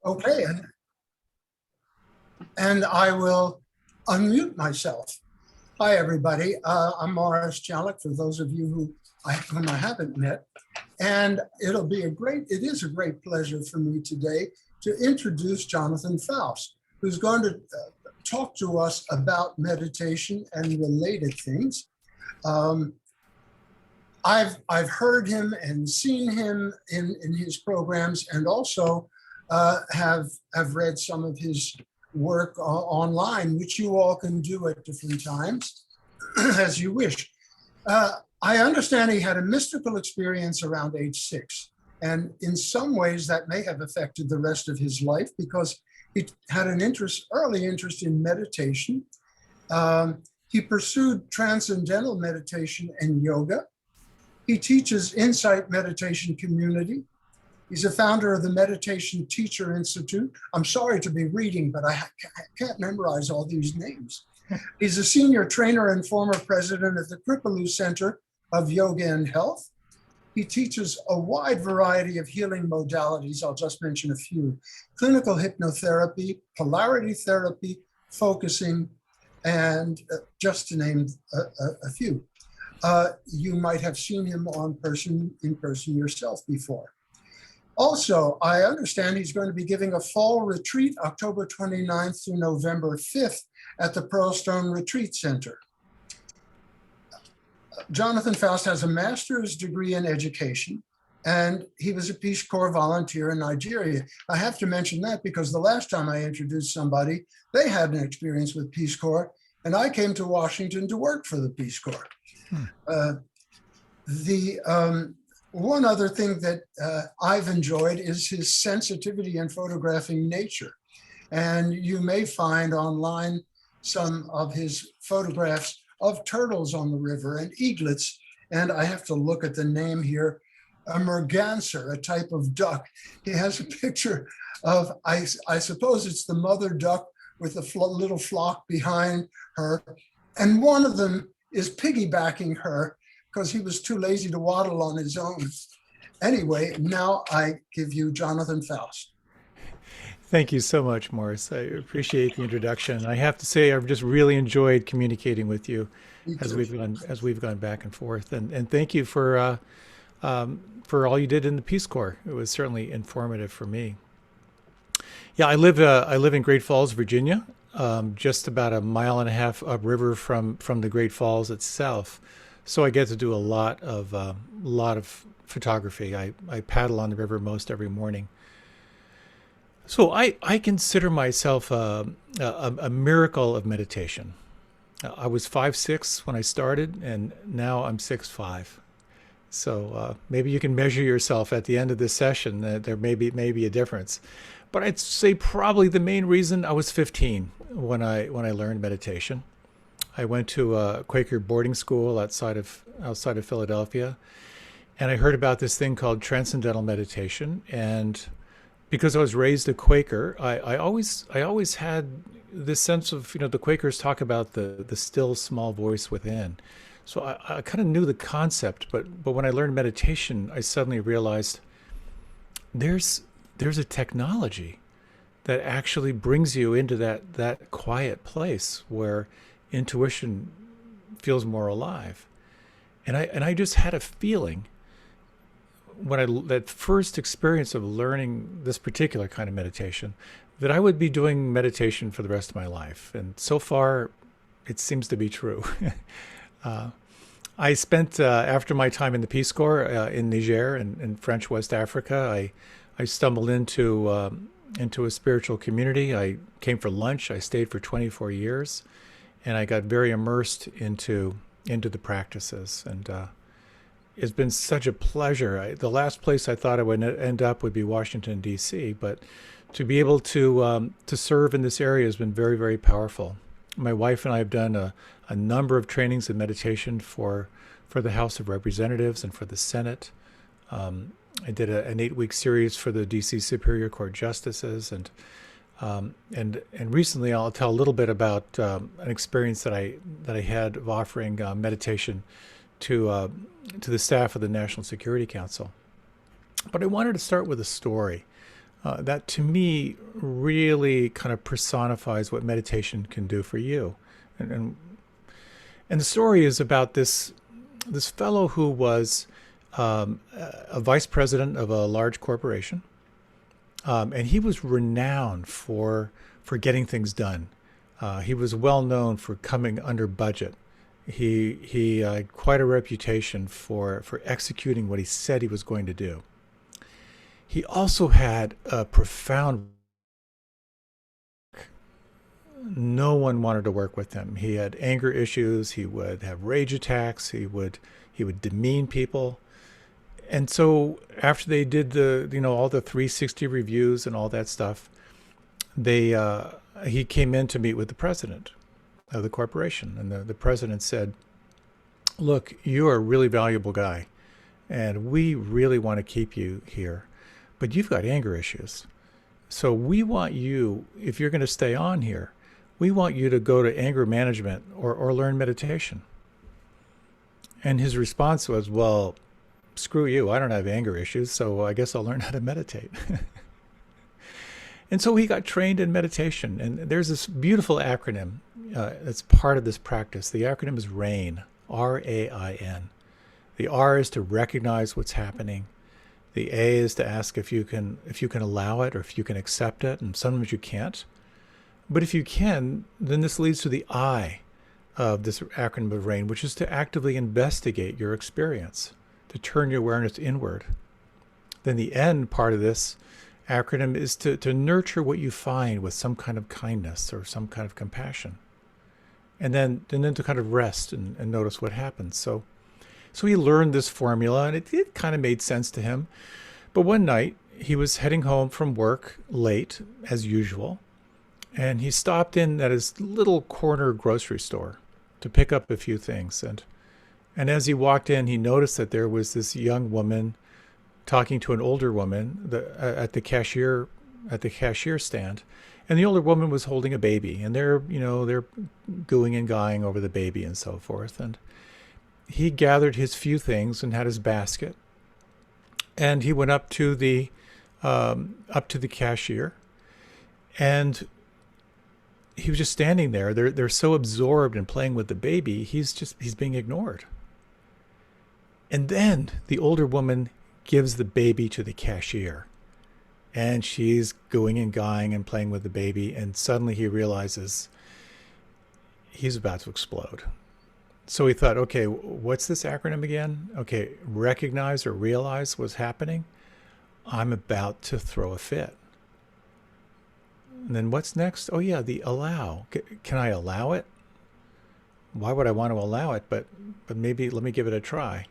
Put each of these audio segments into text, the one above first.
Okay, and I will unmute myself. Hi, everybody. I'm Morris Jalek, for those of you whom I haven't met. And it is a great pleasure for me today to introduce Jonathan Foust, who's going to talk to us about meditation and related things. I've heard him and seen him in his programs, and also have read some of his work online, which you all can do at different times as you wish. I understand he had a mystical experience around age 6, and in some ways that may have affected the rest of his life, because he had an early interest in meditation. He pursued transcendental meditation and yoga. He teaches Insight Meditation Community. He's a founder of the Meditation Teacher Institute. I'm sorry to be reading, but I can't memorize all these names. He's a senior trainer and former president of the Kripalu Center of Yoga and Health. He teaches a wide variety of healing modalities. I'll just mention a few: clinical hypnotherapy, polarity therapy, focusing, and just to name a few. You might have seen him in person yourself before. Also, I understand he's going to be giving a fall retreat October 29th through November 5th at the Pearlstone Retreat Center. Jonathan Foust has a master's degree in education, and he was a Peace Corps volunteer in Nigeria. I have to mention that because the last time I introduced somebody, they had an experience with Peace Corps, and I came to Washington to work for the Peace Corps. One other thing that I've enjoyed is his sensitivity in photographing nature. And you may find online some of his photographs of turtles on the river and eaglets. And I have to look at the name here, a merganser, a type of duck. He has a picture of, I suppose it's the mother duck with a little flock behind her. And one of them is piggybacking her because he was too lazy to waddle on his own. Anyway, now I give you Jonathan Foust. Thank you so much, Morris. I appreciate the introduction. I have to say, I've just really enjoyed communicating with you as we've gone back and forth. And thank you for all you did in the Peace Corps. It was certainly informative for me. Yeah, I live in Great Falls, Virginia, just about a mile and a half upriver from the Great Falls itself. So I get to do a lot of photography. I paddle on the river most every morning. So I consider myself a miracle of meditation. I was 5'6" when I started, and now I'm 6'5". So maybe you can measure yourself at the end of this session. There may be a difference. But I'd say probably the main reason, I was 15 when I learned meditation. I went to a Quaker boarding school outside of Philadelphia, and I heard about this thing called transcendental meditation. And because I was raised a Quaker, I always had this sense of, the Quakers talk about the still small voice within. So I kind of knew the concept, but when I learned meditation, I suddenly realized there's a technology that actually brings you into that quiet place where intuition feels more alive. And I just had a feeling when that first experience of learning this particular kind of meditation, that I would be doing meditation for the rest of my life. And so far, it seems to be true. I spent, after my time in the Peace Corps in Niger and in French West Africa, I stumbled into a spiritual community. I came for lunch. I stayed for 24 years. And I got very immersed into the practices, and it's been such a pleasure. The last place I thought I would end up would be Washington, D.C., but to be able to serve in this area has been very, very powerful. My wife and I have done a number of trainings in meditation for the House of Representatives and for the Senate. I did an 8-week series for the D.C. Superior Court Justices, and recently I'll tell a little bit about an experience that I had of offering meditation to the staff of the National Security Council. But I wanted to start with a story. That to me really kind of personifies what meditation can do for you. And the story is about this fellow who was a vice president of a large corporation, and he was renowned for getting things done. He was well known for coming under budget. He had quite a reputation for executing what he said he was going to do. He also had a profound. No one wanted to work with him. He had anger issues. He would have rage attacks. He would demean people. And so after they did all the 360 reviews and all that stuff, he came in to meet with the president of the corporation. And the president said, "Look, you are a really valuable guy, and we really want to keep you here, but you've got anger issues. So we want you, if you're going to stay on here, we want you to go to anger management or learn meditation." And his response was, "Well, screw you. I don't have anger issues, so I guess I'll learn how to meditate." And so he got trained in meditation. And there's this beautiful acronym that's part of this practice. The acronym is RAIN, R-A-I-N. The R is to recognize what's happening. The A is to ask if you can allow it or if you can accept it, and sometimes you can't. But if you can, then this leads to the I of this acronym of RAIN, which is to actively investigate your experience, to turn your awareness inward. Then the N part of this acronym is to nurture what you find with some kind of kindness or some kind of compassion. And then to kind of rest and notice what happens. So he learned this formula, and it kind of made sense to him. But one night, he was heading home from work late, as usual, and he stopped in at his little corner grocery store to pick up a few things. And as he walked in, he noticed that there was this young woman talking to an older woman at the cashier stand. And the older woman was holding a baby, and they're gooing and guying over the baby and so forth. And he gathered his few things and had his basket, and he went up to the cashier, and he was just standing there. They're so absorbed in playing with the baby, he's being ignored. And then the older woman gives the baby to the cashier, and she's gooing and guying and playing with the baby, and suddenly he realizes he's about to explode. So he thought, okay, what's this acronym again? Okay, recognize or realize what's happening. I'm about to throw a fit. And then what's next? Oh yeah, the allow. Can I allow it? Why would I want to allow it? But maybe let me give it a try.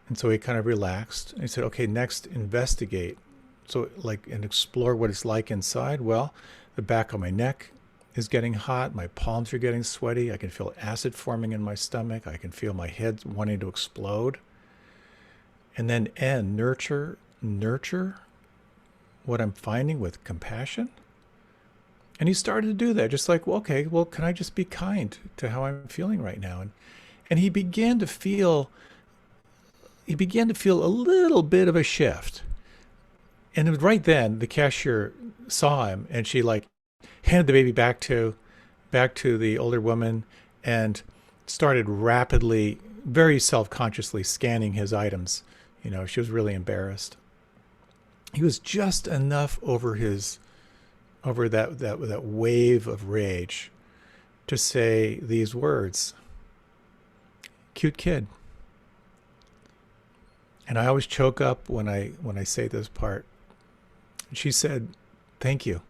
And so he kind of relaxed. And he said, okay, next, investigate. So and explore what it's like inside. Well, the back of my neck is getting hot. My palms are getting sweaty. I can feel acid forming in my stomach. I can feel my head wanting to explode. And then N, nurture what I'm finding with compassion. And he started to do that, just like, well, okay, well, can I just be kind to how I'm feeling right now? And he began to feel a little bit of a shift. And it was right then the cashier saw him, and she handed the baby back to the older woman and started rapidly, very self-consciously scanning his items. She was really embarrassed. He was just enough over that wave of rage to say these words, "Cute kid." And I always choke up when I say this part. She said, "Thank you.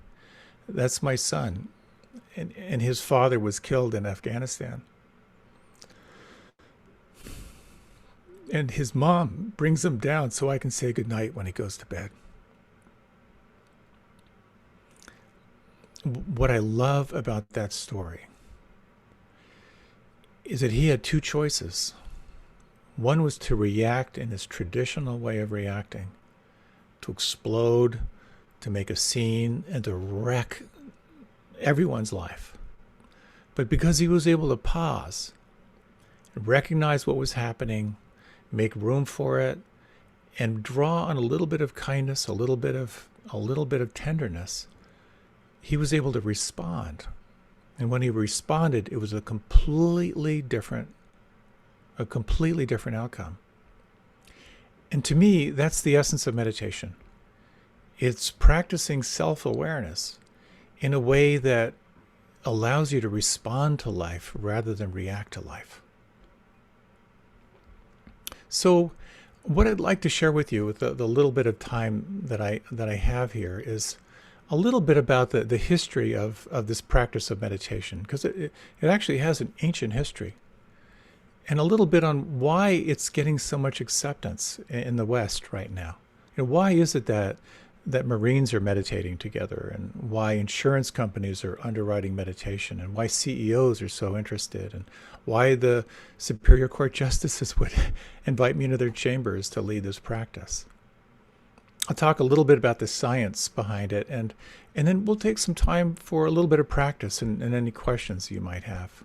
That's my son. And his father was killed in Afghanistan. And his mom brings him down so I can say goodnight when he goes to bed." What I love about that story is that he had two choices. One was to react in his traditional way of reacting, to explode, to make a scene, and to wreck everyone's life. But because he was able to pause, recognize what was happening, make room for it, and draw on a little bit of kindness, a little bit of tenderness, he was able to respond. And when he responded, it was a completely different outcome. And to me, that's the essence of meditation. It's practicing self-awareness in a way that allows you to respond to life rather than react to life. So what I'd like to share with you with the little bit of time that I have here is a little bit about the history of this practice of meditation, because it actually has an ancient history, and a little bit on why it's getting so much acceptance in the West right now. Why is it that Marines are meditating together, and why insurance companies are underwriting meditation, and why CEOs are so interested, and why the Superior Court justices would invite me into their chambers to lead this practice. I'll talk a little bit about the science behind it, and then we'll take some time for a little bit of practice and any questions you might have.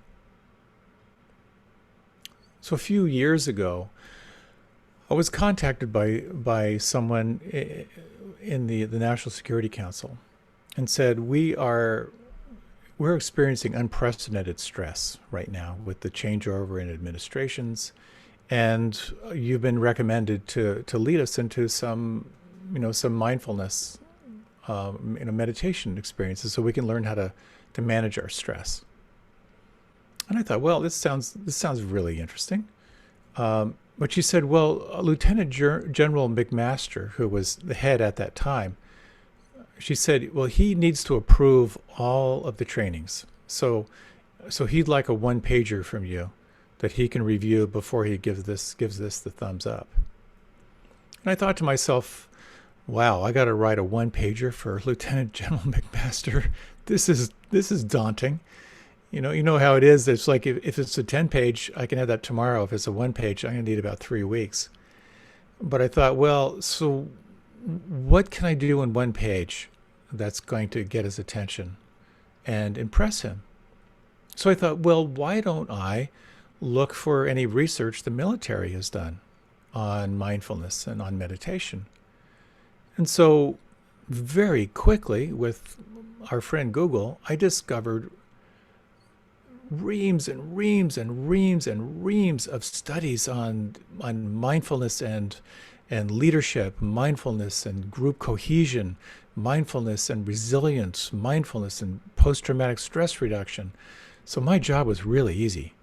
So a few years ago, I was contacted by someone in the National Security Council and said, we're experiencing unprecedented stress right now with the changeover in administrations, and you've been recommended to lead us into some mindfulness meditation experiences so we can learn how to manage our stress. And I thought, well, this sounds really interesting. But she said, well, Lieutenant General McMaster, who was the head at that time, she said, well, he needs to approve all of the trainings. So he'd like a one-pager from you that he can review before he gives this the thumbs up. And I thought to myself, wow, I got to write a one-pager for Lieutenant General McMaster. This is daunting. You know how it is. It's like if it's a 10-page, I can have that tomorrow. If it's a one-page, I'm going to need about 3 weeks. But I thought, well, so what can I do in one page that's going to get his attention and impress him? So I thought, well, why don't I look for any research the military has done on mindfulness and on meditation? And so very quickly, with our friend Google, I discovered reams and reams and reams and reams of studies on mindfulness and leadership, mindfulness and group cohesion, mindfulness and resilience, mindfulness and post-traumatic stress reduction. So my job was really easy.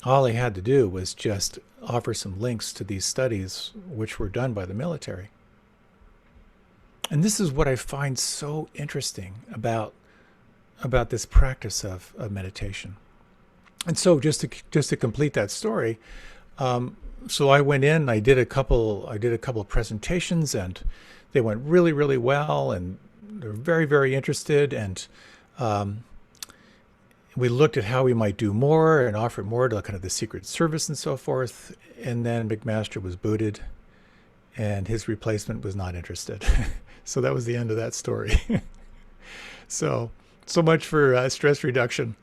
All I had to do was just offer some links to these studies, which were done by the military. And this is what I find so interesting about this practice of meditation. And so just to complete that story, so I went in, I did a couple of presentations, and they went really, really well, and they're very, very interested. And we looked at how we might do more and offer more to kind of the Secret Service and so forth. And then McMaster was booted, and his replacement was not interested. So that was the end of that story. So much for stress reduction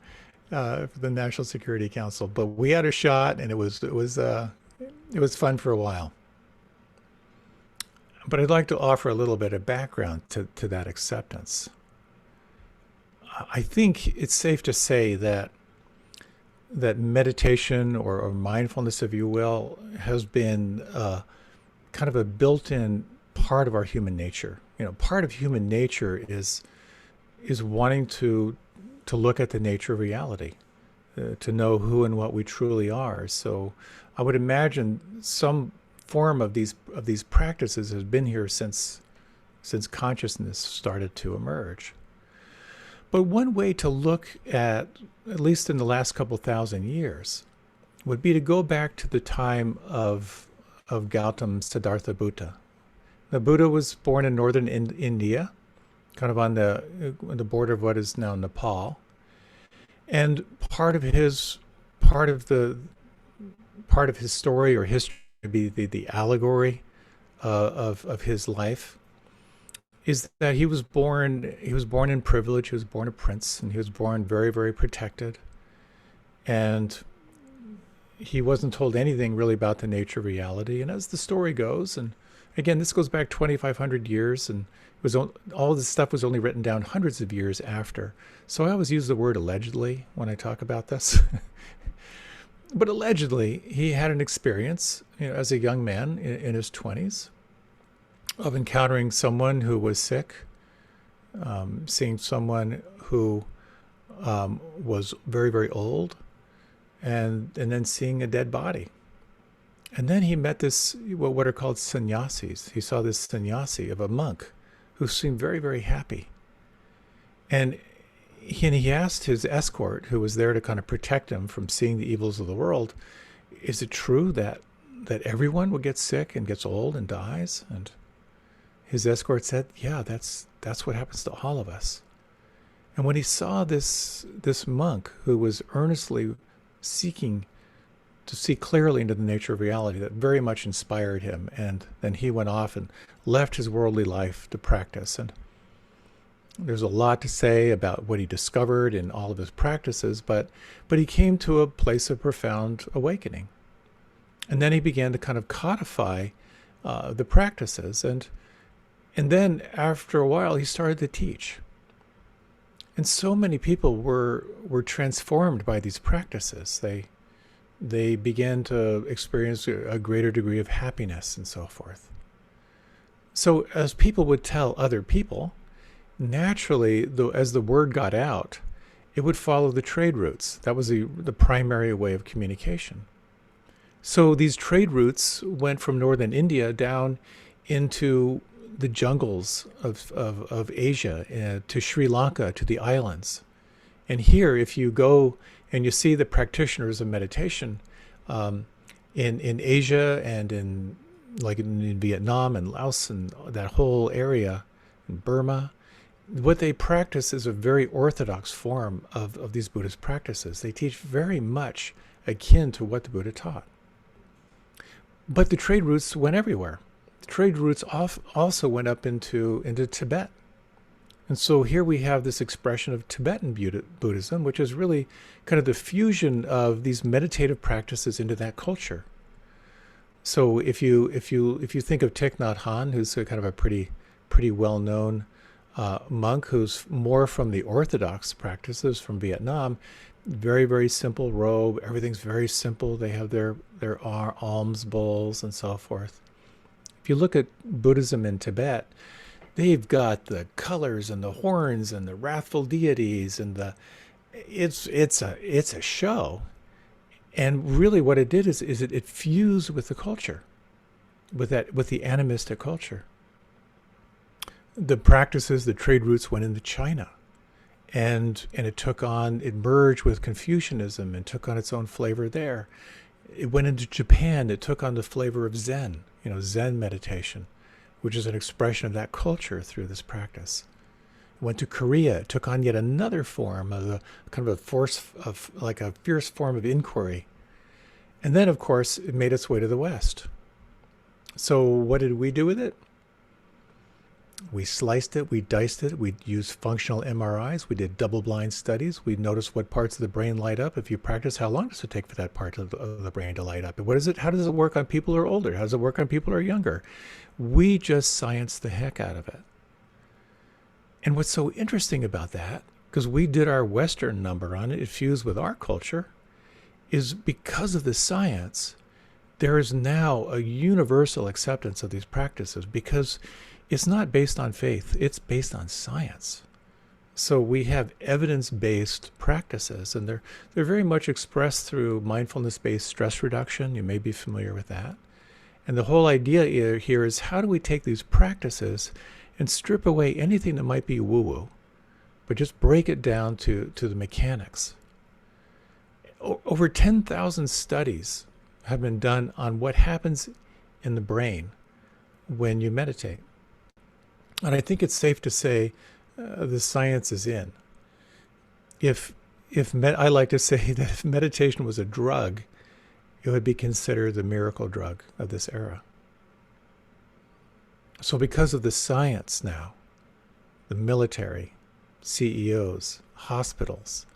for the National Security Council. But we had a shot, and it was fun for a while. But I'd like to offer a little bit of background to that acceptance. I think it's safe to say that meditation or mindfulness, if you will, has been kind of a built-in part of our human nature. Part of human nature is wanting to look at the nature of reality, to know who and what we truly are. So I would imagine some form of these practices has been here since consciousness started to emerge. But one way to look at least in the last couple thousand years, would be to go back to the time of Gautam Siddhartha Buddha. The Buddha was born in northern India, kind of on the border of what is now Nepal, and part of his story or history would be the allegory of his life is that he was born in privilege. He was born a prince, and he was born very, very protected, and he wasn't told anything really about the nature of reality. And as the story goes, and Again, this goes back 2,500 years, and all this stuff was only written down hundreds of years after. So I always use the word allegedly when I talk about this. But allegedly, he had an experience, as a young man in his 20s, of encountering someone who was sick, seeing someone who was very, very old, and then seeing a dead body. And then he met what are called sannyasis. He saw this sannyasi of a monk who seemed very, very happy. And he asked his escort, who was there to kind of protect him from seeing the evils of the world, is it true that everyone will get sick and gets old and dies? And his escort said, yeah, that's what happens to all of us. And when he saw this monk who was earnestly seeking to see clearly into the nature of reality, that very much inspired him. And then he went off and left his worldly life to practice. And there's a lot to say about what he discovered in all of his practices, but he came to a place of profound awakening. And then he began to kind of codify the practices. And then after a while, he started to teach. And so many people were transformed by these practices. They began to experience a greater degree of happiness and so forth. So as people would tell other people, naturally, as the word got out, it would follow the trade routes. That was the primary way of communication. So these trade routes went from northern India down into the jungles of Asia, to Sri Lanka, to the islands. And here, if you go and you see the practitioners of meditation in Asia and in Vietnam and Laos and that whole area, in Burma, what they practice is a very orthodox form of these Buddhist practices. They teach very much akin to what the Buddha taught. But the trade routes went everywhere. The trade routes also went up into Tibet. And so here we have this expression of Tibetan Buddhism, which is really kind of the fusion of these meditative practices into that culture. So if you think of Thich Nhat Hanh, who's kind of a pretty well-known monk who's more from the orthodox practices from Vietnam, very, very simple robe, everything's very simple. They have their alms bowls and so forth. If you look at Buddhism in Tibet, they've got the colors and the horns and the wrathful deities and it's a show. And really what it did is it fused with the culture, with the animistic culture. The practices, the trade routes went into China, and it merged with Confucianism and took on its own flavor there. It went into Japan, it took on the flavor of Zen, Zen meditation, which is an expression of that culture through this practice. It went to Korea, it took on yet another form of a fierce form of inquiry. And then, of course, it made its way to the West. So what did we do with it? We sliced it, we diced it, we used functional MRIs, we did double-blind studies, we noticed what parts of the brain light up. If you practice, how long does it take for that part of the brain to light up? And how does it work on people who are older? How does it work on people who are younger? We just scienced the heck out of it. And what's so interesting about that, because we did our Western number on it, it fused with our culture, is because of the science, there is now a universal acceptance of these practices because it's not based on faith, it's based on science. So we have evidence-based practices, and they're very much expressed through mindfulness based stress reduction. You may be familiar with that. And the whole idea here is, how do we take these practices and strip away anything that might be woo-woo, but just break it down to the mechanics. Over 10,000 studies have been done on what happens in the brain when you meditate. And I think it's safe to say the science is in. I like to say that if meditation was a drug, it would be considered the miracle drug of this era. So because of the science now, the military, CEOs, hospitals,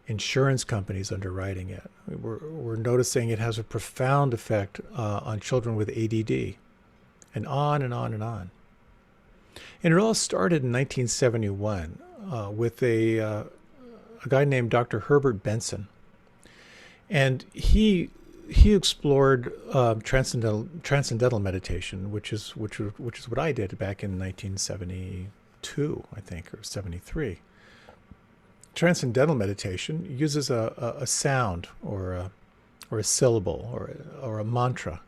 insurance companies underwriting it, we're noticing it has a profound effect on children with ADD. and on and on and on. And it all started in 1971 with a guy named Dr. Herbert Benson. And he explored transcendental meditation, which is what I did back in 1972, I think, or 73. Transcendental meditation uses a sound or a syllable or a mantra.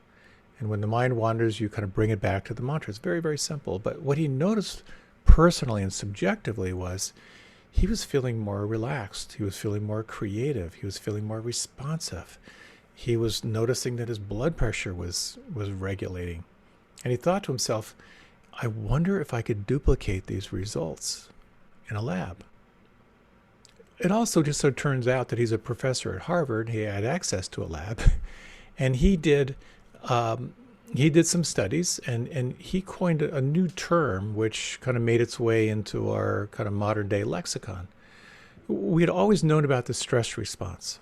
And when the mind wanders, you kind of bring it back to the mantra. It's very, very simple. But what he noticed personally and subjectively was he was feeling more relaxed. He was feeling more creative. He was feeling more responsive. He was noticing that his blood pressure was regulating. And he thought to himself, I wonder if I could duplicate these results in a lab. It also just so turns out that he's a professor at Harvard. He had access to a lab. And he did some studies, and he coined a new term which kind of made its way into our kind of modern day lexicon. We had always known about the stress response.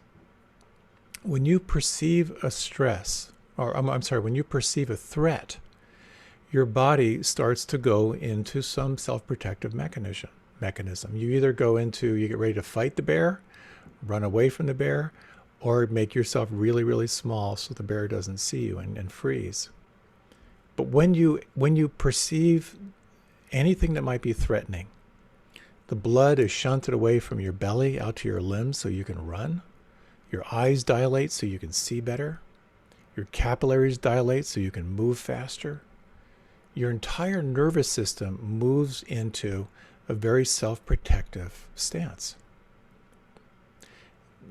When you perceive a stress, or I'm sorry, when you perceive a threat, your body starts to go into some self-protective mechanism. You either you get ready to fight the bear, run away from the bear, or make yourself really, really small so the bear doesn't see you and freeze. But when you perceive anything that might be threatening, the blood is shunted away from your belly out to your limbs so you can run. Your eyes dilate so you can see better. Your capillaries dilate so you can move faster. Your entire nervous system moves into a very self-protective stance.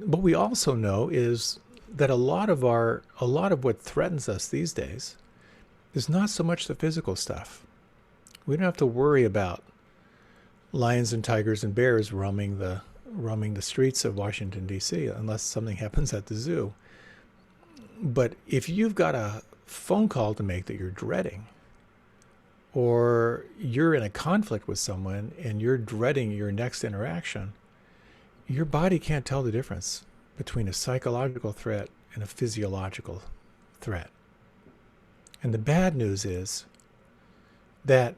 What we also know is that a lot of what threatens us these days is not so much the physical stuff. We don't have to worry about lions and tigers and bears roaming the streets of Washington, D.C., unless something happens at the zoo. But if you've got a phone call to make that you're dreading, or you're in a conflict with someone and you're dreading your next interaction, your body can't tell the difference between a psychological threat and a physiological threat. And the bad news is that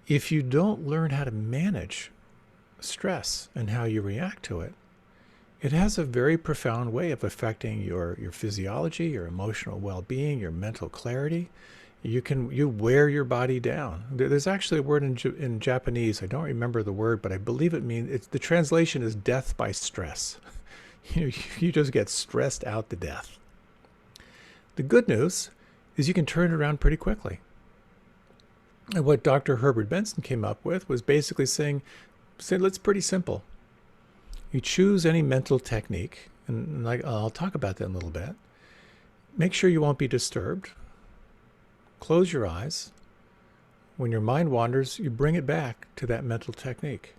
if you don't learn how to manage stress and how you react to it, it has a very profound way of affecting your physiology, your emotional well-being, your mental clarity. You wear your body down. There's actually a word in Japanese. I don't remember the word, but I believe it means the translation is death by stress. You just get stressed out to death. The good news is you can turn it around pretty quickly. And what Dr. Herbert Benson came up with was basically saying it's pretty simple. You choose any mental technique, and I'll talk about that in a little bit. Make sure you won't be disturbed. Close your eyes. When your mind wanders, you bring it back to that mental technique.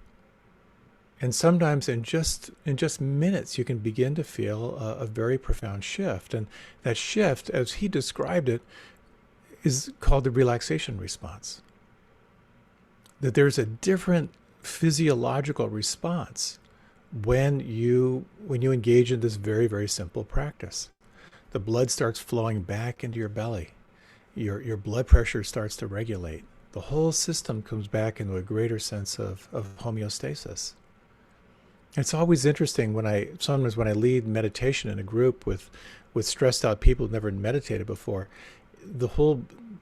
And sometimes in just minutes, you can begin to feel a very profound shift. And that shift, as he described it, is called the relaxation response. That there's a different physiological response when you engage in this very, very simple practice. The blood starts flowing back into your belly. Your blood pressure starts to regulate. The whole system comes back into a greater sense of homeostasis. It's always interesting sometimes when I lead meditation in a group with stressed out people who've never meditated before,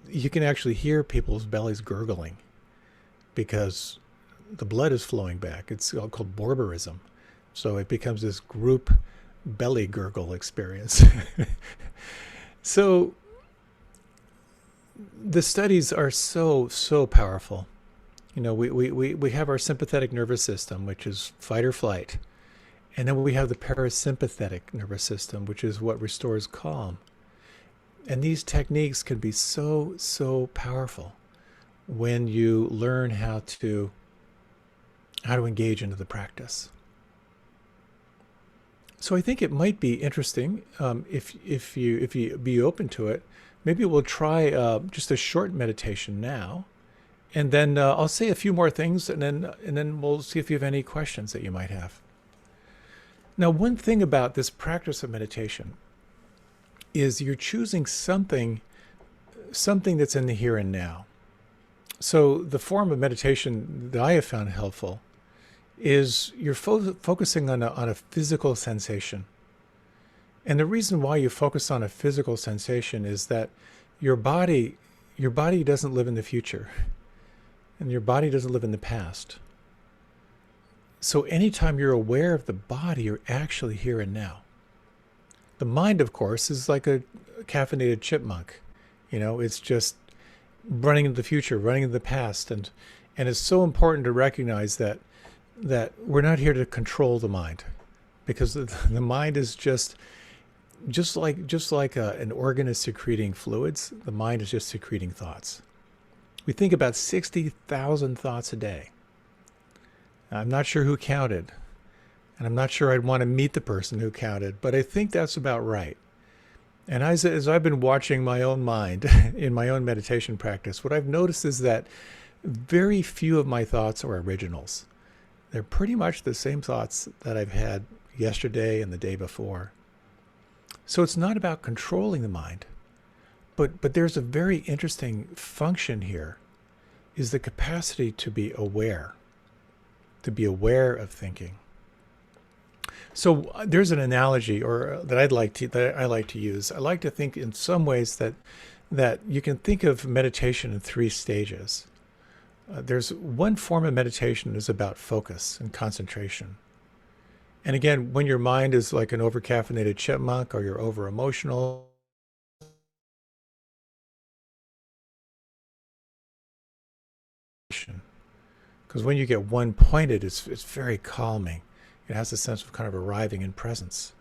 you can actually hear people's bellies gurgling because the blood is flowing back. It's called borborism. So it becomes this group belly gurgle experience. So the studies are so powerful. We have our sympathetic nervous system, which is fight or flight. And then we have the parasympathetic nervous system, which is what restores calm. And these techniques can be so powerful when you learn how to engage into the practice. So I think it might be interesting if you be open to it. Maybe we'll try just a short meditation now, and then I'll say a few more things, and then we'll see if you have any questions that you might have. Now, one thing about this practice of meditation is you're choosing something something that's in the here and now. So the form of meditation that I have found helpful is you're focusing on a physical sensation. And the reason why you focus on a physical sensation is that your body doesn't live in the future, and your body doesn't live in the past. So anytime you're aware of the body, you're actually here and now. The mind, of course, is like a caffeinated chipmunk. It's just running into the future, running into the past. And it's so important to recognize that we're not here to control the mind, because the mind is just like an organ is secreting fluids. The mind is just secreting thoughts. We think about 60,000 thoughts a day. I'm not sure who counted, and I'm not sure I'd want to meet the person who counted, but I think that's about right. And as I've been watching my own mind in my own meditation practice, what I've noticed is that very few of my thoughts are originals. They're pretty much the same thoughts that I've had yesterday and the day before. So it's not about controlling the mind, but there's a very interesting function here, is the capacity to be aware of thinking. So there's an analogy that I like to use. I like to think in some ways that you can think of meditation in 3 stages. There's one form of meditation is about focus and concentration. And again, when your mind is like an over-caffeinated chipmunk, or you're over-emotional, because when you get one-pointed, it's very calming. It has a sense of kind of arriving in presence.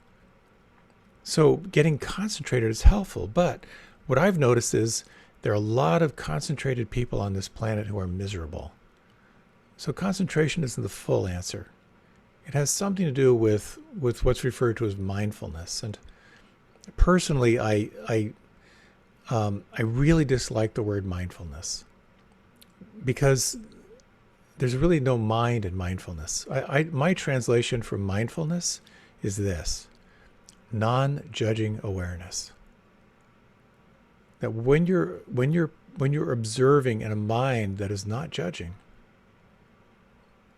So getting concentrated is helpful, but what I've noticed is there are a lot of concentrated people on this planet who are miserable. So concentration isn't the full answer. It has something to do with what's referred to as mindfulness. And personally, I really dislike the word mindfulness, because there's really no mind in mindfulness. My translation for mindfulness is this: non-judging awareness. That when you're observing in a mind that is not judging,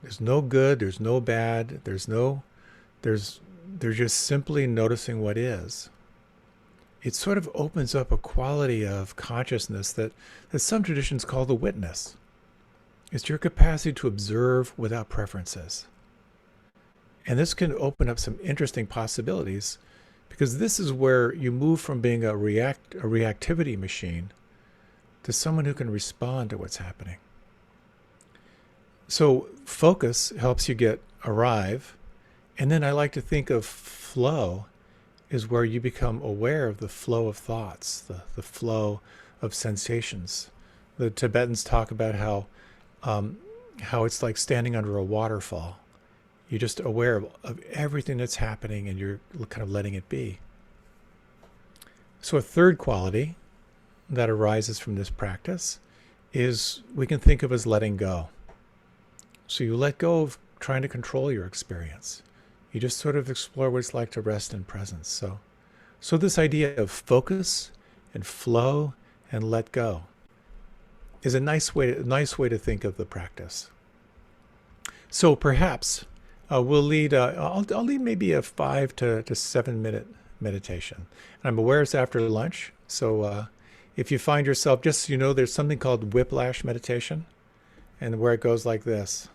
there's no good, there's no bad, they're just simply noticing what is. It sort of opens up a quality of consciousness that some traditions call the witness. It's your capacity to observe without preferences. And this can open up some interesting possibilities, because this is where you move from being a reactivity machine to someone who can respond to what's happening. So focus helps you arrive. And then I like to think of flow is where you become aware of the flow of thoughts, the flow of sensations. The Tibetans talk about how it's like standing under a waterfall. You're just aware of everything that's happening, and you're kind of letting it be. So a third quality that arises from this practice is we can think of as letting go. So you let go of trying to control your experience. You just sort of explore what it's like to rest in presence. So this idea of focus and flow and let go is a nice way to think of the practice. So perhaps we'll lead. I'll lead maybe a 5 to 7 minute meditation. And I'm aware it's after lunch, so if you find yourself, just so you know, there's something called Whiplash Meditation, and where it goes like this.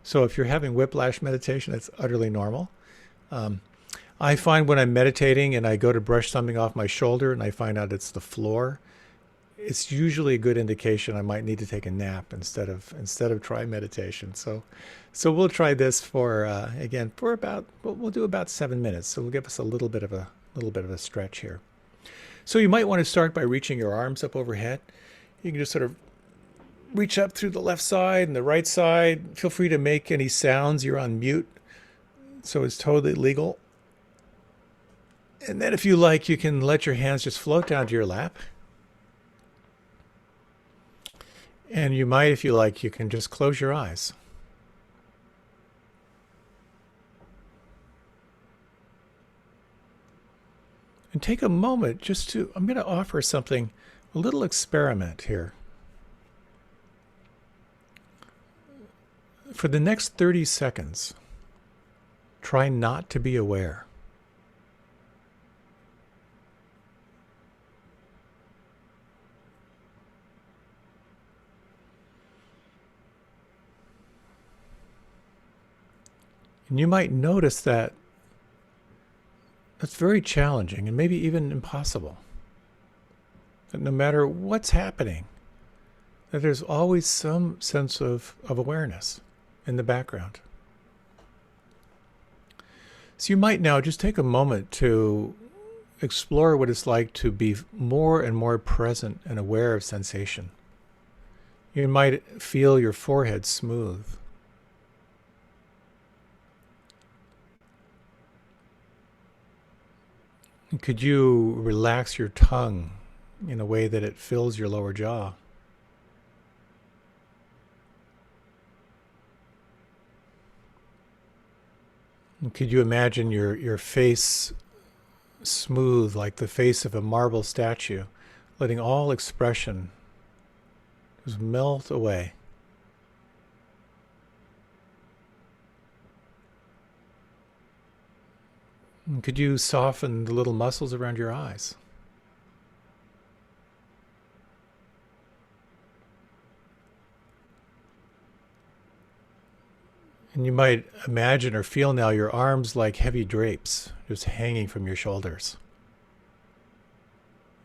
So if you're having whiplash meditation, that's utterly normal. I find when I'm meditating and I go to brush something off my shoulder and I find out it's the floor, it's usually a good indication I might need to take a nap instead of try meditation. So we'll try this for we'll do about 7 minutes. So we'll give us a little bit of a stretch here. So you might want to start by reaching your arms up overhead. You can just sort of reach up through the left side and the right side. Feel free to make any sounds. You're on mute, so it's totally legal. And then if you like, you can let your hands just float down to your lap. And you might, if you like, you can just close your eyes. And take a moment just to, I'm going to offer something, a little experiment here. For the next 30 seconds, try not to be aware. And you might notice that that's very challenging and maybe even impossible. That no matter what's happening, that there's always some sense of awareness in the background. So you might now just take a moment to explore what it's like to be more and more present and aware of sensation. You might feel your forehead smooth. Could you relax your tongue in a way that it fills your lower jaw? And could you imagine your face smooth like the face of a marble statue, letting all expression just melt away? And could you soften the little muscles around your eyes? And you might imagine or feel now your arms like heavy drapes just hanging from your shoulders.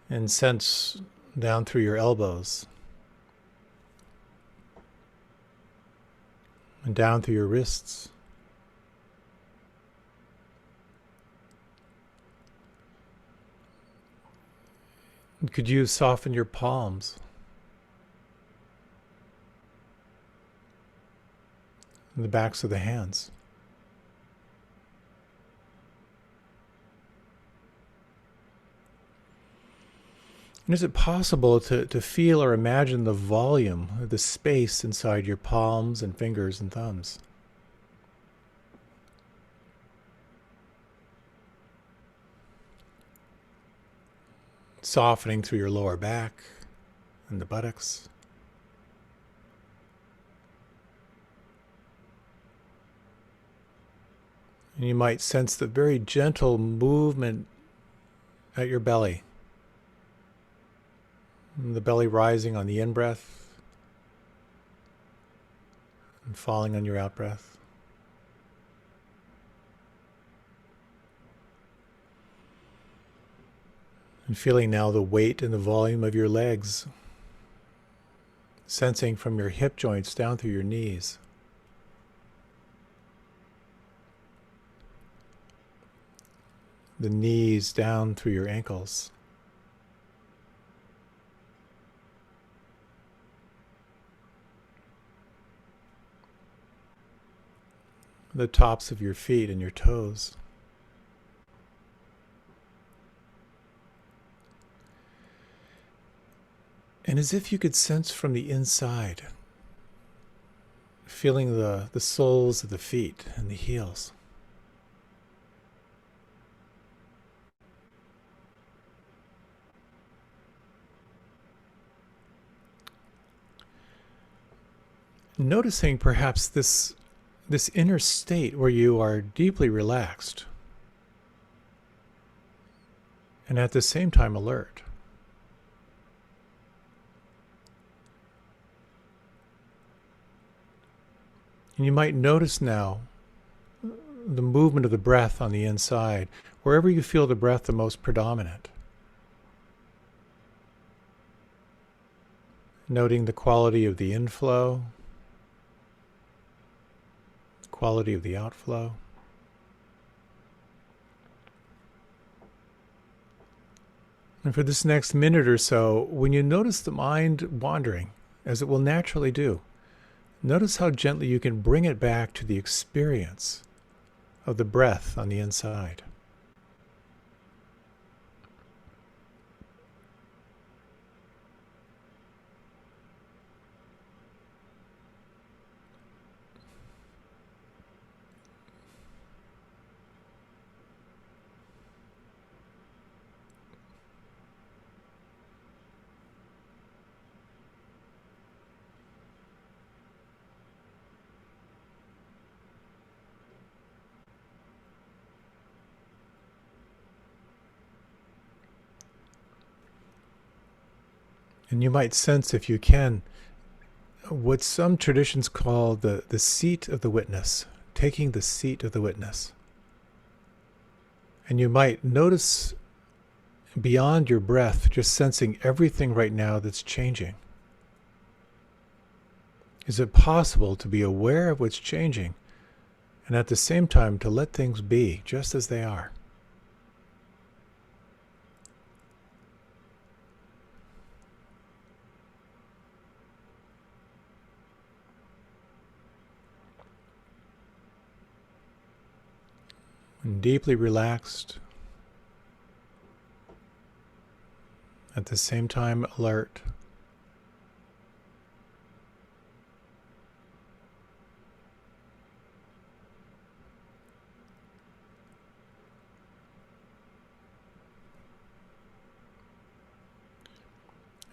And sense down through your elbows. And down through your wrists. And could you soften your palms? And the backs of the hands. And is it possible to feel or imagine the volume, the space inside your palms and fingers and thumbs? Softening through your lower back and the buttocks. And you might sense the very gentle movement at your belly. And the belly rising on the in-breath and falling on your out-breath. And feeling now the weight and the volume of your legs, sensing from your hip joints down through your knees. The knees down through your ankles. The tops of your feet and your toes. And as if you could sense from the inside, feeling the soles of the feet and the heels. Noticing perhaps this inner state where you are deeply relaxed and at the same time alert. And you might notice now the movement of the breath on the inside, wherever you feel the breath the most predominant. Noting the quality of the inflow, the quality of the outflow. And for this next minute or so, when you notice the mind wandering, as it will naturally do, notice how gently you can bring it back to the experience of the breath on the inside. And you might sense, if you can, what some traditions call the seat of the witness, taking the seat of the witness. And you might notice beyond your breath, just sensing everything right now that's changing. Is it possible to be aware of what's changing and at the same time to let things be just as they are? And deeply relaxed, at the same time alert.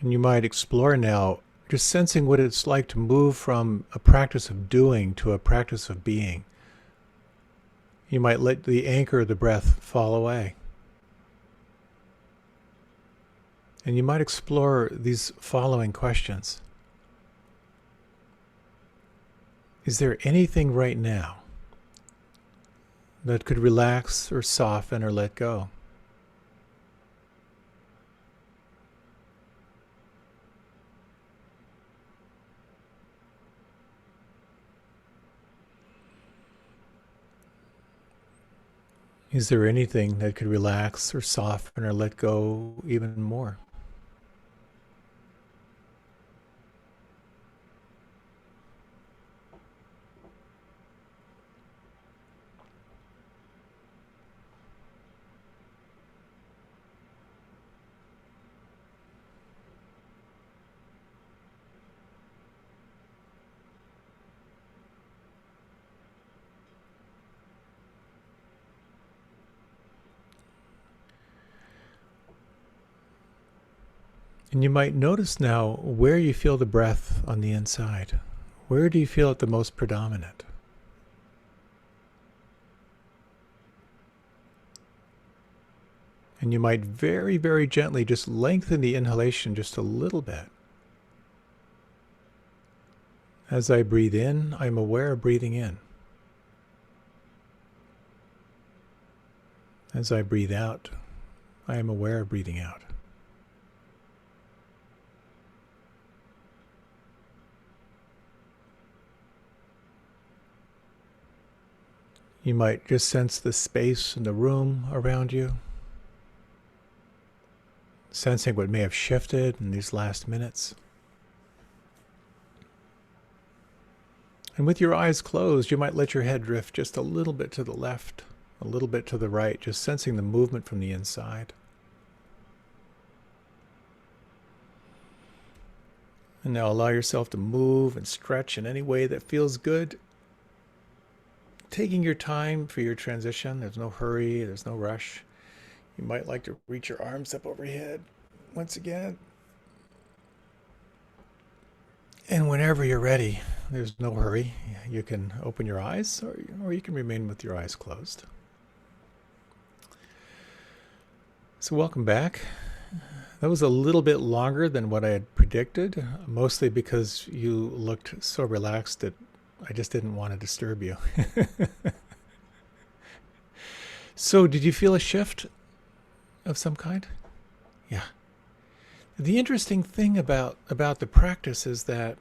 And you might explore now, just sensing what it's like to move from a practice of doing to a practice of being. You might let the anchor of the breath fall away. And you might explore these following questions. Is there anything right now that could relax or soften or let go? Is there anything that could relax or soften or let go even more? And you might notice now where you feel the breath on the inside. Where do you feel it the most predominant? And you might very, very gently just lengthen the inhalation just a little bit. As I breathe in, I'm aware of breathing in. As I breathe out, I am aware of breathing out. You might just sense the space in the room around you, sensing what may have shifted in these last minutes. And with your eyes closed, you might let your head drift just a little bit to the left, a little bit to the right, just sensing the movement from the inside. And now allow yourself to move and stretch in any way that feels good. Taking your time for your transition. There's no hurry, there's no rush. You might like to reach your arms up overhead once again. And whenever you're ready, there's no hurry. You can open your eyes or you can remain with your eyes closed. So welcome back. That was a little bit longer than what I had predicted, mostly because you looked so relaxed that I just didn't want to disturb you. So did you feel a shift of some kind? Yeah. The interesting thing about the practice is that,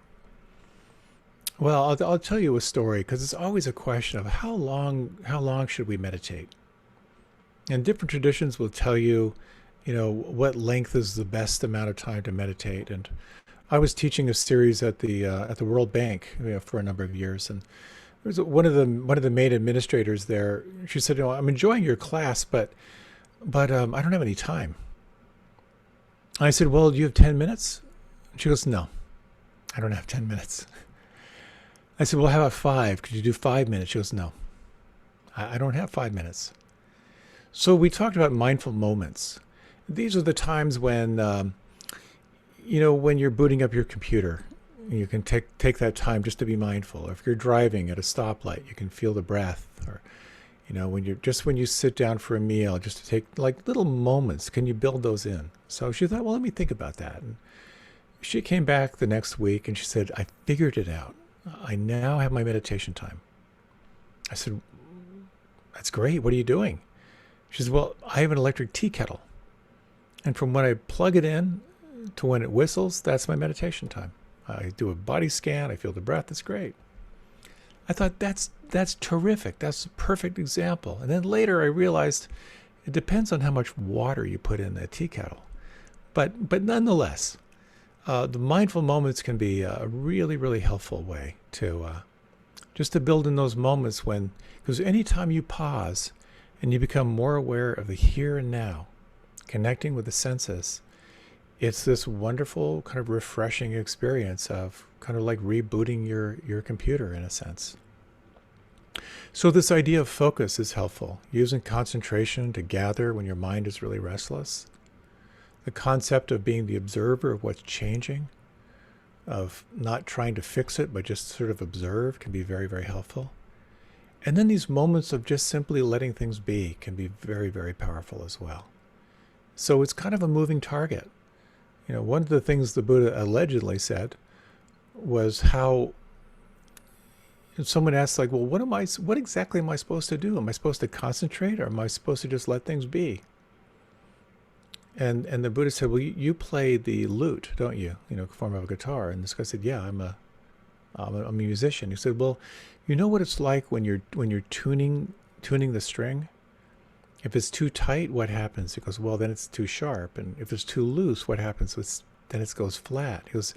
well, I'll tell you a story, because it's always a question of how long should we meditate? And different traditions will tell you, what length is the best amount of time to meditate. And I was teaching a series at the World Bank for a number of years, and there was one of the main administrators there. She said, I'm enjoying your class, but I don't have any time. I said, well, do you have 10 minutes? She goes, no, I don't have 10 minutes. I said, well, how about 5? Could you do 5 minutes? She goes, no, I don't have 5 minutes. So we talked about mindful moments. These are the times when, when you're booting up your computer, you can take that time just to be mindful. Or if you're driving at a stoplight, you can feel the breath. Or, when you sit down for a meal, just to take like little moments, can you build those in? So she thought, well, let me think about that. She came back the next week and she said, I figured it out. I now have my meditation time. I said, that's great. What are you doing? She says, well, I have an electric tea kettle. And from when I plug it in to when it whistles, that's my meditation time. I do a body scan. I feel the breath. It's great. I thought that's terrific. That's a perfect example. And then later I realized it depends on how much water you put in that tea kettle. But nonetheless, the mindful moments can be a really, really helpful way to just to build in those moments when, because anytime you pause and you become more aware of the here and now, connecting with the senses, it's this wonderful kind of refreshing experience of kind of like rebooting your computer in a sense. So this idea of focus is helpful, using concentration to gather when your mind is really restless. The concept of being the observer of what's changing, of not trying to fix it, but just sort of observe, can be very, very helpful. And then these moments of just simply letting things be can be very, very powerful as well. So it's kind of a moving target. One of the things the Buddha allegedly said was how someone asked, like, well, what exactly am I supposed to do? Am I supposed to concentrate, or am I supposed to just let things be? And the Buddha said, well, you play the lute, don't you? Form of a guitar. And this guy said, yeah, I'm a musician. He said, well, you know what it's like when you're tuning the string? If it's too tight, what happens? He goes, well, then it's too sharp. And if it's too loose, what happens? Then it goes flat. He goes,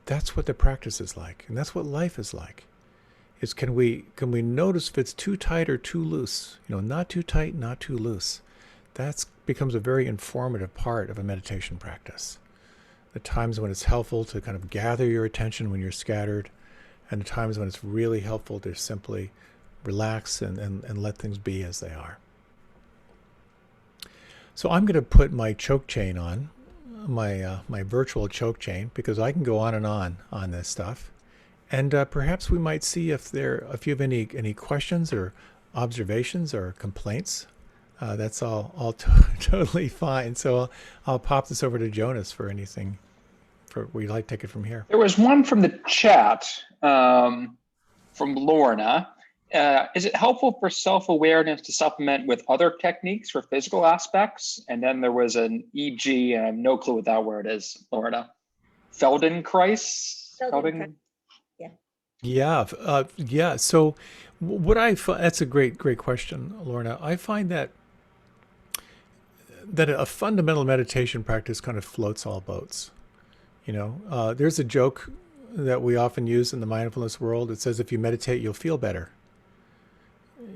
that's what the practice is like, and that's what life is like. Can we notice if it's too tight or too loose? Not too tight, not too loose. That becomes a very informative part of a meditation practice. The times when it's helpful to kind of gather your attention when you're scattered, and the times when it's really helpful to simply relax and let things be as they are. So I'm going to put my choke chain on, my virtual choke chain, because I can go on and on this stuff. And perhaps we might see if you have any questions or observations or complaints. That's all totally fine. So I'll pop this over to Jonas for anything. We'd like to take it from here. There was one from the chat from Lorna. Is it helpful for self-awareness to supplement with other techniques for physical aspects? And then there was an EG, and I have no clue what that word is, Lorna. Feldenkrais? Yeah. So what that's a great question, Lorna. I find that a fundamental meditation practice kind of floats all boats. There's a joke that we often use in the mindfulness world. It says, if you meditate, you'll feel better.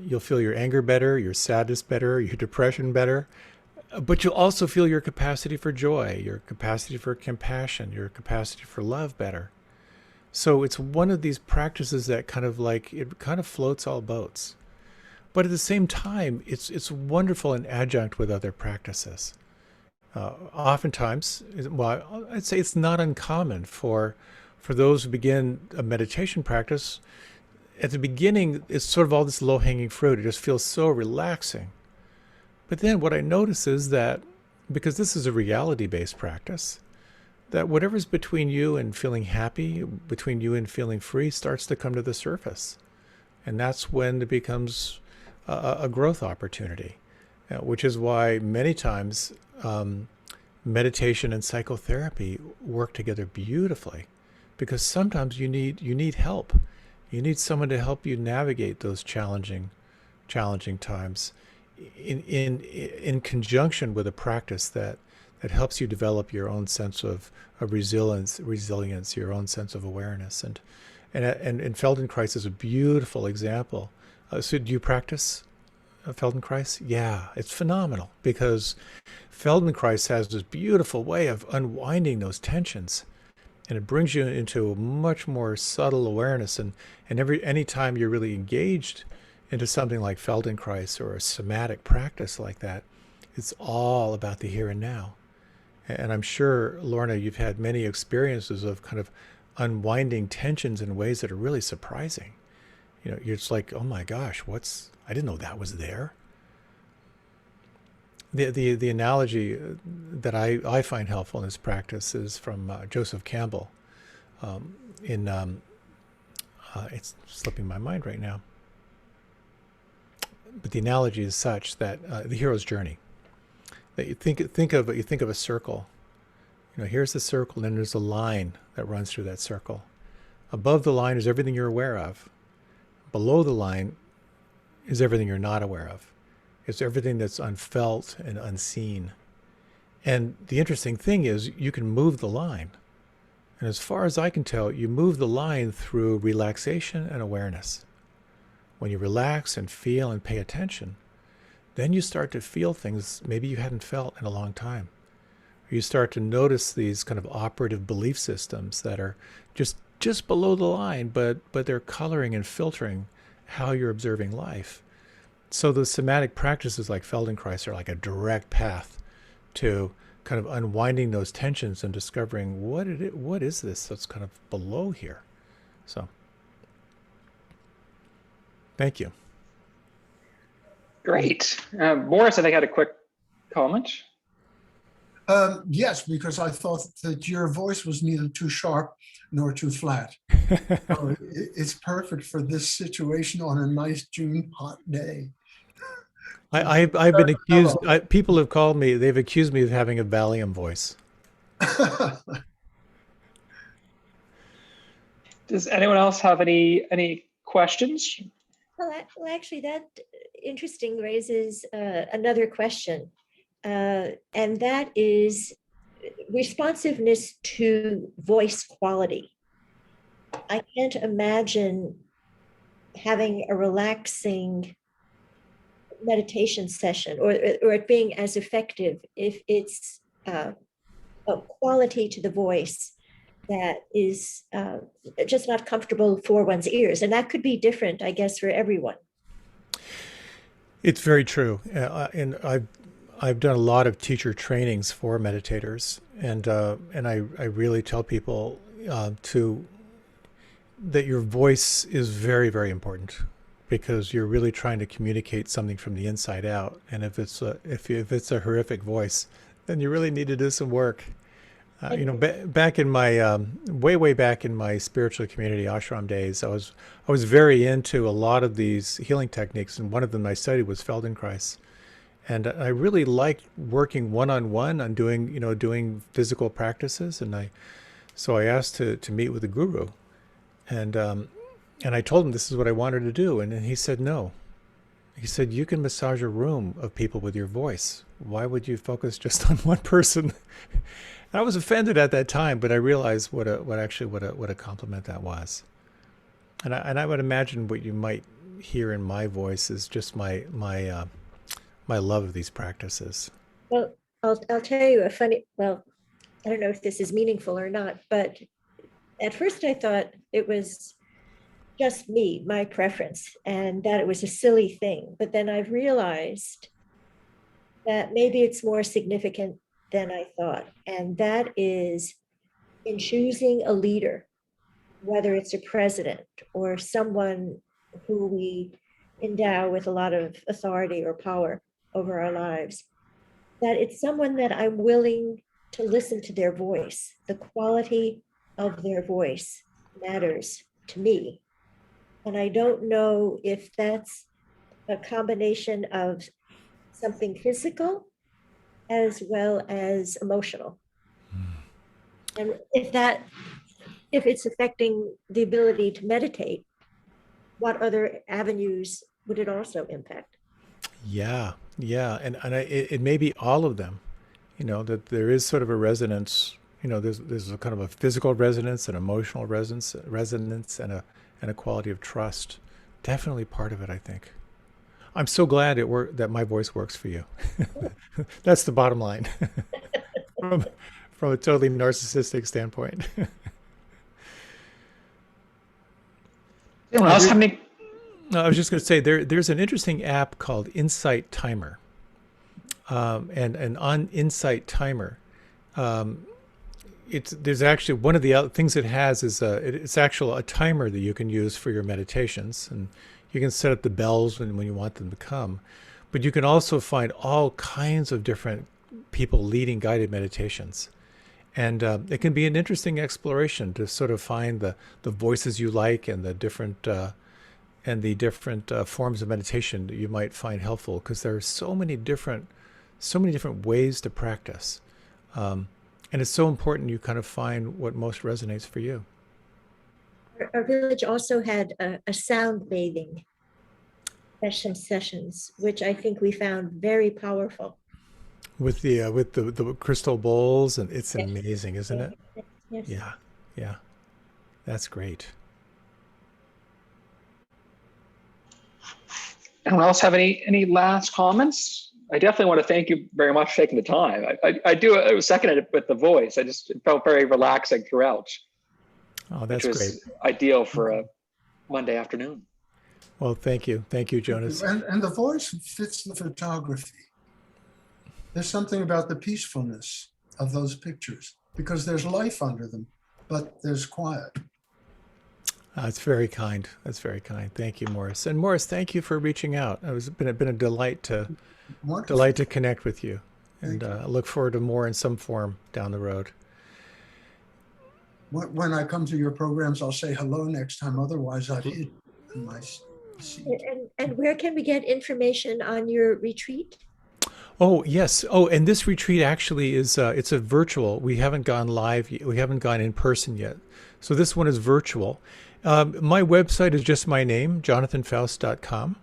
You'll feel your anger better, your sadness better, your depression better, but you'll also feel your capacity for joy, your capacity for compassion, your capacity for love better. So it's one of these practices that kind of floats all boats. But at the same time, it's wonderful and adjunct with other practices. Oftentimes, I'd say it's not uncommon for those who begin a meditation practice. At the beginning, it's sort of all this low-hanging fruit. It just feels so relaxing. But then what I notice is that, because this is a reality-based practice, that whatever's between you and feeling happy, between you and feeling free, starts to come to the surface. And that's when it becomes a growth opportunity, which is why many times meditation and psychotherapy work together beautifully, because sometimes you need help. You need someone to help you navigate those challenging times in conjunction with a practice that helps you develop your own sense of resilience, your own sense of awareness. And Feldenkrais is a beautiful example. So do you practice Feldenkrais? Yeah, it's phenomenal, because Feldenkrais has this beautiful way of unwinding those tensions. And it brings you into a much more subtle awareness. And any time you're really engaged into something like Feldenkrais or a somatic practice like that, it's all about the here and now. And I'm sure, Lorna, you've had many experiences of kind of unwinding tensions in ways that are really surprising. You're just like, oh my gosh, I didn't know that was there. The analogy that I find helpful in this practice is from Joseph Campbell. It's slipping my mind right now, but the analogy is such that the hero's journey. That you think of a circle. Here's the circle, and then there's a line that runs through that circle. Above the line is everything you're aware of. Below the line is everything you're not aware of. It's everything that's unfelt and unseen. And the interesting thing is you can move the line. And as far as I can tell, you move the line through relaxation and awareness. When you relax and feel and pay attention, then you start to feel things maybe you hadn't felt in a long time. Or you start to notice these kind of operative belief systems that are just below the line, but they're coloring and filtering how you're observing life. So the somatic practices like Feldenkrais are like a direct path to kind of unwinding those tensions and discovering what is this that's kind of below here. So, thank you. Great. Morris, I think, had a quick comment. Yes, because I thought that your voice was neither too sharp nor too flat. So it's perfect for this situation on a nice June hot day. I've been accused. People have called me. They've accused me of having a Valium voice. Does anyone else have any questions? Well, actually, that interesting raises another question, and that is responsiveness to voice quality. I can't imagine having a relaxing meditation session or it being as effective if it's a quality to the voice that is just not comfortable for one's ears. And that could be different, I guess, for everyone. It's very true. And I've done a lot of teacher trainings for meditators, and I really tell people that your voice is very, very important, because you're really trying to communicate something from the inside out. And if it's a horrific voice, then you really need to do some work. Back in my way back in my spiritual community ashram days, I was very into a lot of these healing techniques, and one of them I studied was Feldenkrais. And I really liked working one-on-one on doing physical practices. And so I asked to meet with the guru, and I told him this is what I wanted to do. And he said, no. He said, you can massage a room of people with your voice. Why would you focus just on one person? I was offended at that time, but I realized what a compliment that was. And I would imagine what you might hear in my voice is just my love of these practices. Well, I'll tell you a funny, well, I don't know if this is meaningful or not, but at first I thought it was just me, my preference, and that it was a silly thing. But then I've realized that maybe it's more significant than I thought. And that is in choosing a leader, whether it's a president or someone who we endow with a lot of authority or power over our lives, that it's someone that I'm willing to listen to their voice. The quality of their voice matters to me. And I don't know if that's a combination of something physical as well as emotional. And if it's affecting the ability to meditate, what other avenues would it also impact? Yeah. And it may be all of them, that there is sort of a resonance, there's a kind of a physical resonance, an emotional resonance, and a quality of trust. Definitely part of it, I think. I'm so glad that my voice works for you. That's the bottom line from a totally narcissistic standpoint. Anyone else have any? No, I was just going to say there's an interesting app called Insight Timer, and on Insight Timer, there's actually one of the things it has is it's actually a timer that you can use for your meditations, and you can set up the bells when you want them to come. But you can also find all kinds of different people leading guided meditations. And it can be an interesting exploration to sort of find the voices you like and the different forms of meditation that you might find helpful, because there are so many different ways to practice. And it's so important you kind of find what most resonates for you. Our village also had a sound bathing sessions, which I think we found very powerful. With the crystal bowls, and it's Yes. amazing, isn't it? Yes. Yeah, yeah, that's great. Anyone else have any last comments? I definitely want to thank you very much for taking the time. I was seconded it with the voice. It felt very relaxing throughout. Oh, that's which was great. ideal for a Monday afternoon. Well, thank you, Jonas. And the voice fits the photography. There's something about the peacefulness of those pictures, because there's life under them, but there's quiet. It's very kind. That's very kind. Thank you, Morris. And Morris, thank you for reaching out. It's been a delight to connect with you, and I look forward to more in some form down the road. When I come to your programs, I'll say hello next time. Otherwise, I've hid in my seat. And where can we get information on your retreat? Oh, yes. Oh, and this retreat actually is, it's a virtual. We haven't gone live yet. We haven't gone in person yet. So this one is virtual. My website is just my name, jonathanfoust.com.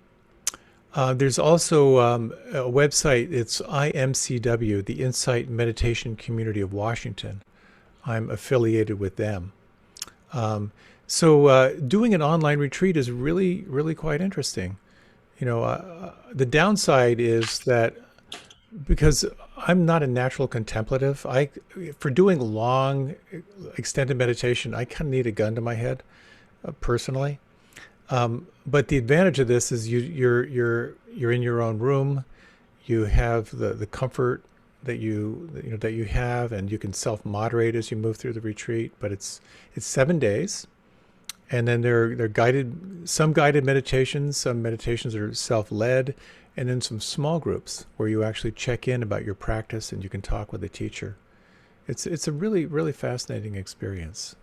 There's also a website. It's IMCW, the Insight Meditation Community of Washington. I'm affiliated with them. So doing an online retreat is really, really quite interesting. The downside is that because I'm not a natural contemplative, for doing long, extended meditation, I kind of need a gun to my head, personally. But the advantage of this is you're in your own room, you have the comfort that you have, and you can self-moderate as you move through the retreat. But it's 7 days, and then they're some guided meditations, some meditations are self-led, and then some small groups where you actually check in about your practice and you can talk with the teacher. It's a really, really fascinating experience.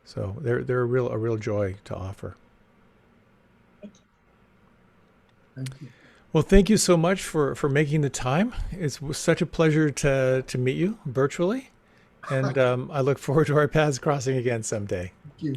So they're a real joy to offer. Thank you. Well, thank you so much for making the time. It was such a pleasure to meet you virtually, and I look forward to our paths crossing again someday. Thank you.